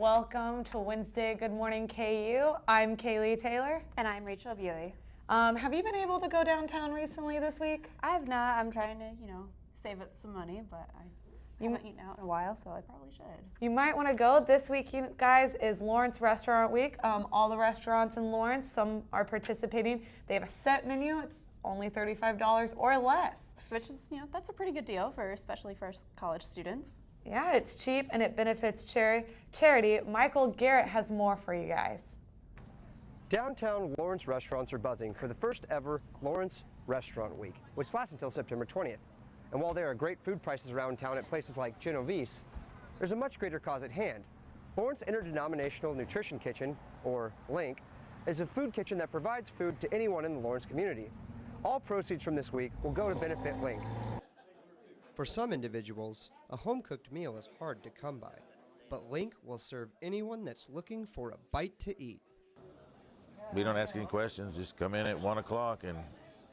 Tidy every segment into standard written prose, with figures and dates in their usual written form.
welcome to Wednesday Good Morning KU. I'm Kaylee Taylor. And I'm Rachel Buey. Have you been able to go downtown recently this week? I have not. I'm trying to, save up some money, but I haven't eaten out in a while, so I probably should. You might want to go. This week, you guys, is Lawrence Restaurant Week. All the restaurants in Lawrence, some are participating. They have a set menu. It's only $35 or less. Which is, that's a pretty good deal, especially for college students. Yeah, it's cheap and it benefits charity. Michael Garrett has more for you guys. Downtown Lawrence restaurants are buzzing for the first ever Lawrence Restaurant Week, which lasts until September 20th. And while there are great food prices around town at places like Genovese, there's a much greater cause at hand. Lawrence Interdenominational Nutrition Kitchen, or LINK, is a food kitchen that provides food to anyone in the Lawrence community. All proceeds from this week will go to benefit LINK. For some individuals, a home-cooked meal is hard to come by, but LINK will serve anyone that's looking for a bite to eat. We don't ask any questions, just come in at 1 o'clock and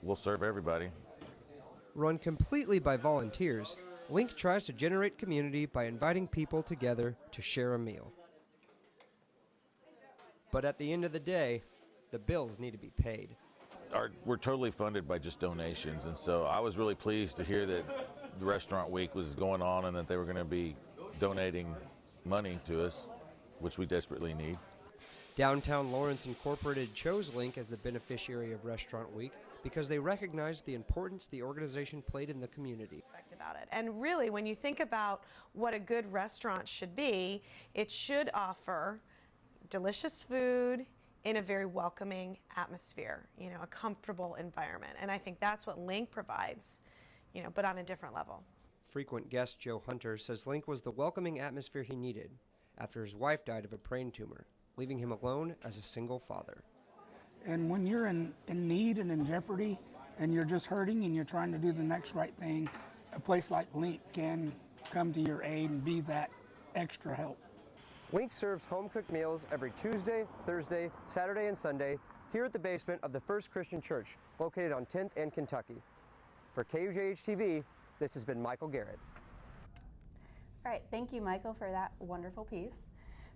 we'll serve everybody. Run completely by volunteers, LINK tries to generate community by inviting people together to share a meal. But at the end of the day, the bills need to be paid. We're totally funded by just donations, and so I was really pleased to hear that the restaurant week was going on and that they were going to be donating money to us, which we desperately need. Downtown Lawrence Incorporated chose LINK as the beneficiary of Restaurant Week because they recognized the importance the organization played in the community. About it. And really, when you think about what a good restaurant should be, it should offer delicious food in a very welcoming atmosphere, a comfortable environment. And I think that's what LINK provides, but on a different level. Frequent guest Joe Hunter says LINK was the welcoming atmosphere he needed after his wife died of a brain tumor, leaving him alone as a single father. And when you're in need and in jeopardy and you're just hurting and you're trying to do the next right thing, a place like LINK can come to your aid and be that extra help. LINK serves home-cooked meals every Tuesday, Thursday, Saturday, and Sunday here at the basement of the First Christian Church, located on 10th and Kentucky. For KUJH-TV, this has been Michael Garrett. All right, thank you, Michael, for that wonderful piece.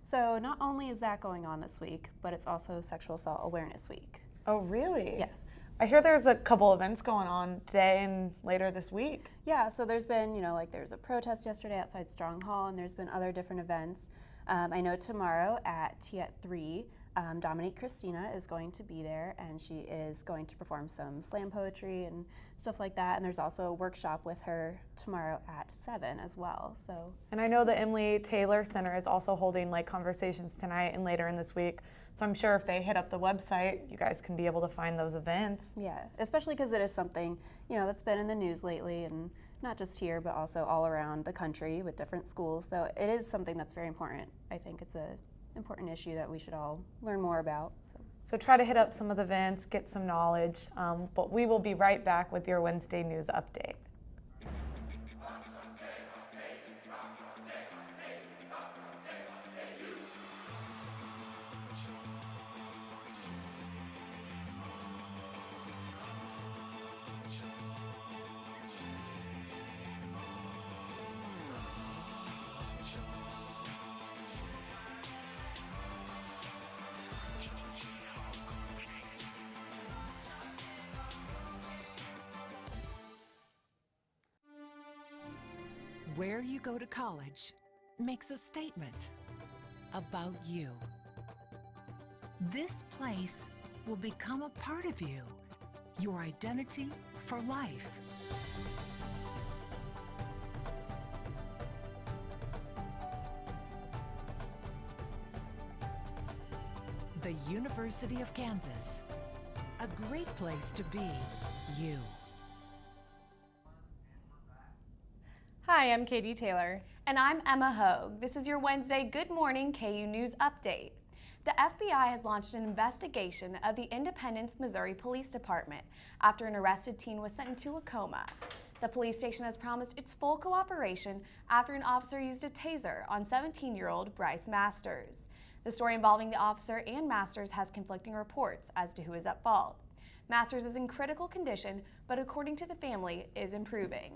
So not only is that going on this week, but it's also Sexual Assault Awareness Week. Oh, really? Yes. I hear there's a couple events going on today and later this week. Yeah, so there's been, there's a protest yesterday outside Strong Hall, and there's been other different events. I know tomorrow at 3, Dominique Christina is going to be there, and she is going to perform some slam poetry and stuff like that. And there's also a workshop with her tomorrow at 7 as well. So. And I know the Emily Taylor Center is also holding conversations tonight and later in this week. So I'm sure if they hit up the website, you guys can be able to find those events. Yeah, especially because it is something, that's been in the news lately, and not just here, but also all around the country with different schools. So it is something that's very important. I think it's an important issue that we should all learn more about. So try to hit up some of the events, get some knowledge, but we will be right back with your Wednesday news update. Where you go to college makes a statement about you. This place will become a part of you, your identity for life. The University of Kansas, a great place to be you. Hi, I'm Katie Taylor. And I'm Emma Hogue. This is your Wednesday Good Morning KU News Update. The FBI has launched an investigation of the Independence, Missouri Police Department after an arrested teen was sent into a coma. The police station has promised its full cooperation after an officer used a taser on 17-year-old Bryce Masters. The story involving the officer and Masters has conflicting reports as to who is at fault. Masters is in critical condition, but according to the family, is improving.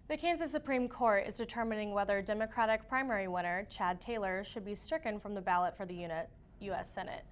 The Kansas Supreme Court is determining whether Democratic primary winner Chad Taylor should be stricken from the ballot for the U.S. Senate.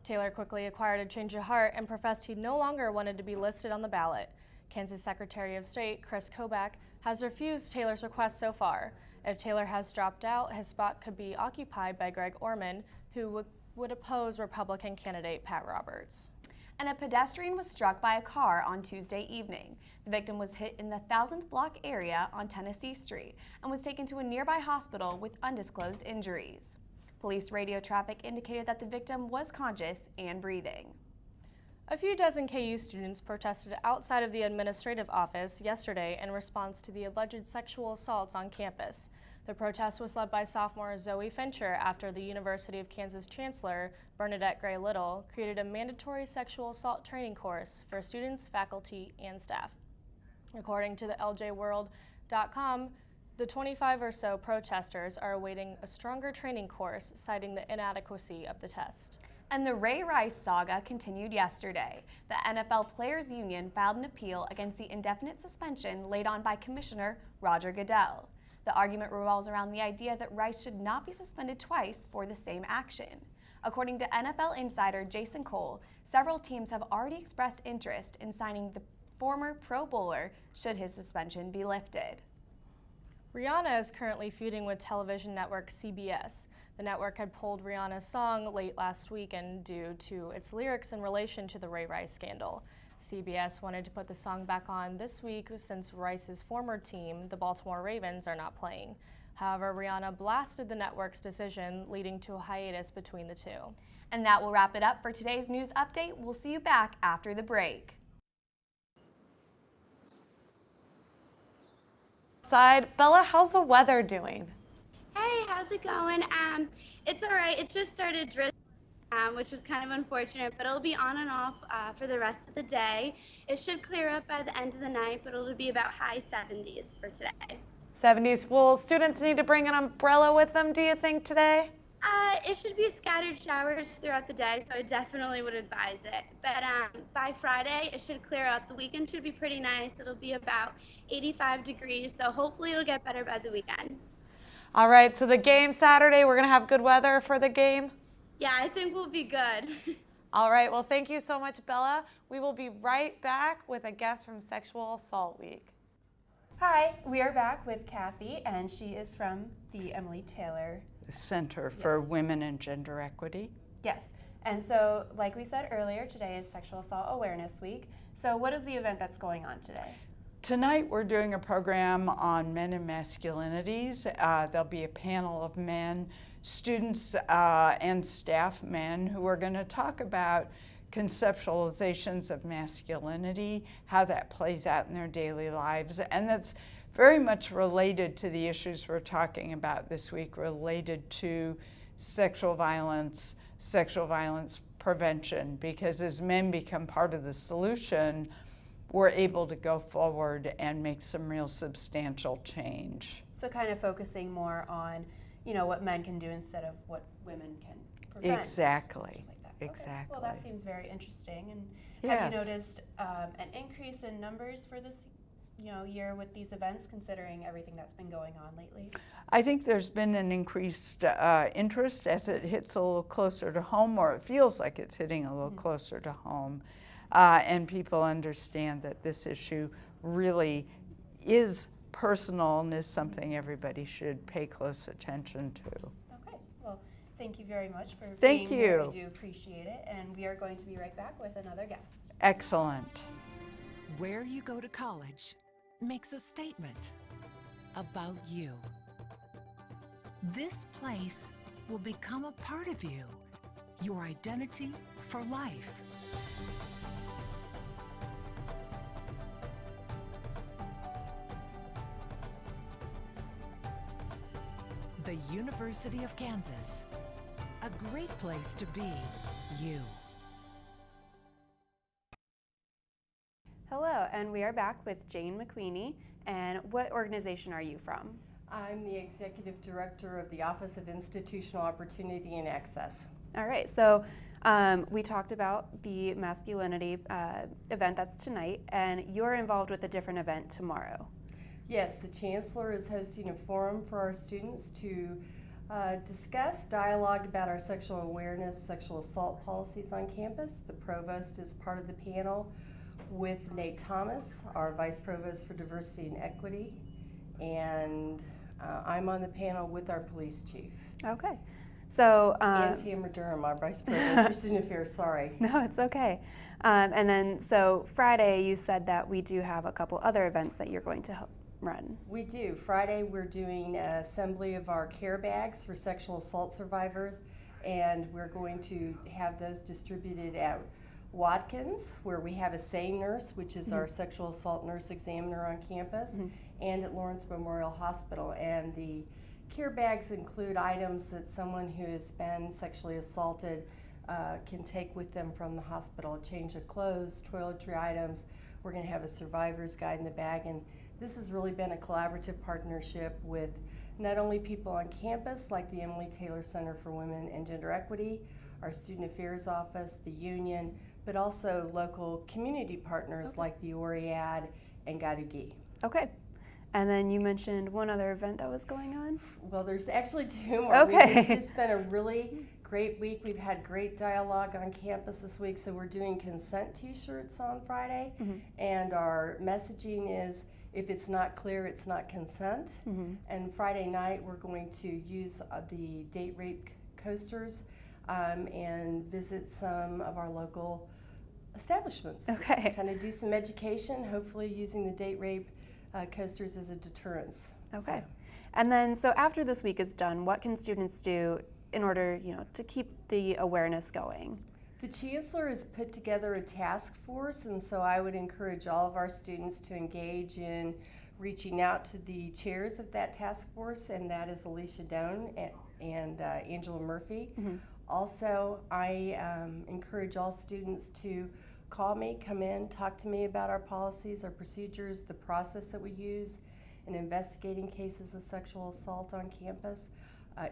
Taylor quickly acquired a change of heart and professed he no longer wanted to be listed on the ballot. Kansas Secretary of State Chris Kobach has refused Taylor's request so far. If Taylor has dropped out, his spot could be occupied by Greg Orman, who would oppose Republican candidate Pat Roberts. And a pedestrian was struck by a car on Tuesday evening. The victim was hit in the 1000th block area on Tennessee Street and was taken to a nearby hospital with undisclosed injuries. Police radio traffic indicated that the victim was conscious and breathing. A few dozen KU students protested outside of the administrative office yesterday in response to the alleged sexual assaults on campus. The protest was led by sophomore Zoe Fincher after the University of Kansas Chancellor Bernadette Gray Little created a mandatory sexual assault training course for students, faculty, and staff. According to the LJWorld.com, the 25 or so protesters are awaiting a stronger training course, citing the inadequacy of the test. And the Ray Rice saga continued yesterday. The NFL Players Union filed an appeal against the indefinite suspension laid on by Commissioner Roger Goodell. The argument revolves around the idea that Rice should not be suspended twice for the same action. According to NFL insider Jason Cole, several teams have already expressed interest in signing the former Pro Bowler should his suspension be lifted. Rihanna is currently feuding with television network CBS. The network had pulled Rihanna's song late last weekend due to its lyrics in relation to the Ray Rice scandal. CBS wanted to put the song back on this week since Rice's former team, the Baltimore Ravens, are not playing. However, Rihanna blasted the network's decision, leading to a hiatus between the two. And that will wrap it up for today's news update. We'll see you back after the break. Bella, how's the weather doing? Hey, how's it going? It's all right. It just started drizzling, which is kind of unfortunate, but it'll be on and off for the rest of the day. It should clear up by the end of the night, but it'll be about high 70s for today. 70s. Will students need to bring an umbrella with them, do you think, today? It should be scattered showers throughout the day, so I definitely would advise it. But by Friday, it should clear up. The weekend should be pretty nice. It'll be about 85 degrees, so hopefully it'll get better by the weekend. All right, so the game Saturday, we're going to have good weather for the game? Yeah, I think we'll be good. All right, well, thank you so much, Bella. We will be right back with a guest from Sexual Assault Week. Hi, we are back with Kathy, and she is from the Emily Taylor Center for Women and Gender Equity. Yes, and so like we said earlier, today is Sexual Assault Awareness Week. So what is the event that's going on today? Tonight we're doing a program on men and masculinities. There'll be a panel of men, students and staff men who are going to talk about conceptualizations of masculinity, how that plays out in their daily lives, and that's very much related to the issues we're talking about this week, related to sexual violence prevention, because as men become part of the solution, we're able to go forward and make some real substantial change. So kind of focusing more on, what men can do instead of what women can prevent. Exactly. Like that. Exactly. Okay. Well, that seems very interesting. And yes. Have you noticed an increase in numbers for this year with these events, considering everything that's been going on lately? I think there's been an increased interest as it hits a little closer to home, or it feels like it's hitting a little closer to home. And people understand that this issue really is personal and is something everybody should pay close attention to. Okay, well, thank you very much for being here. We do appreciate it, and we are going to be right back with another guest. Excellent. Where you go to college makes a statement about you. This place will become a part of you, your identity for life. The University of Kansas, a great place to be you. Hello, and we are back with Jane Mcweeny. And what organization are you from? I'm the Executive Director of the Office of Institutional Opportunity and Access. All right, so we talked about the masculinity event that's tonight, and you're involved with a different event tomorrow. Yes, the Chancellor is hosting a forum for our students to discuss, dialogue about our sexual awareness, sexual assault policies on campus. The Provost is part of the panel with Nate Thomas, our Vice Provost for Diversity and Equity, and I'm on the panel with our Police Chief. Okay. So, and Tamara Durham, our Vice Provost for Student Affairs, sorry. No, it's okay. And then, so Friday you said that we do have a couple other events that you're going to run. We do. Friday we're doing an assembly of our care bags for sexual assault survivors, and we're going to have those distributed at Watkins, where we have a SAY nurse, which is our sexual assault nurse examiner on campus, and at Lawrence Memorial Hospital. And the care bags include items that someone who has been sexually assaulted can take with them from the hospital, a change of clothes, toiletry items. We're going to have a survivor's guide in the bag, and this has really been a collaborative partnership with not only people on campus like the Emily Taylor Center for Women and Gender Equity, our Student Affairs Office, the Union, but also local community partners like the Oriad and Gadugi. Okay. And then you mentioned one other event that was going on? Well, there's actually two more. Okay. It's just been a really great week. We've had great dialogue on campus this week, so we're doing consent t-shirts on Friday, and our messaging is, if it's not clear, it's not consent. And Friday night, we're going to use the date rape coasters and visit some of our local establishments. Okay. Kind of do some education, hopefully using the date rape coasters as a deterrence. Okay. And then, so after this week is done, what can students do in order, to keep the awareness going? The Chancellor has put together a task force, and so I would encourage all of our students to engage in reaching out to the chairs of that task force, and that is Alicia Doan and Angela Murphy. Also, I encourage all students to call me, come in, talk to me about our policies, our procedures, the process that we use in investigating cases of sexual assault on campus.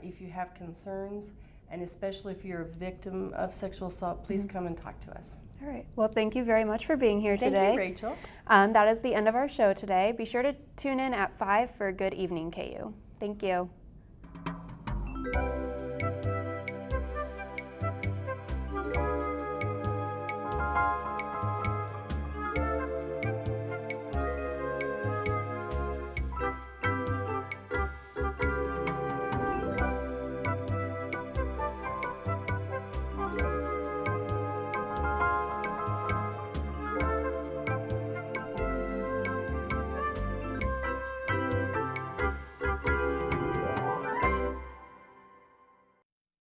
If you have concerns, and especially if you're a victim of sexual assault, please come and talk to us. All right. Well, thank you very much for being here today. Thank you, Rachel. That is the end of our show today. Be sure to tune in at 5 for Good Evening KU. Thank you.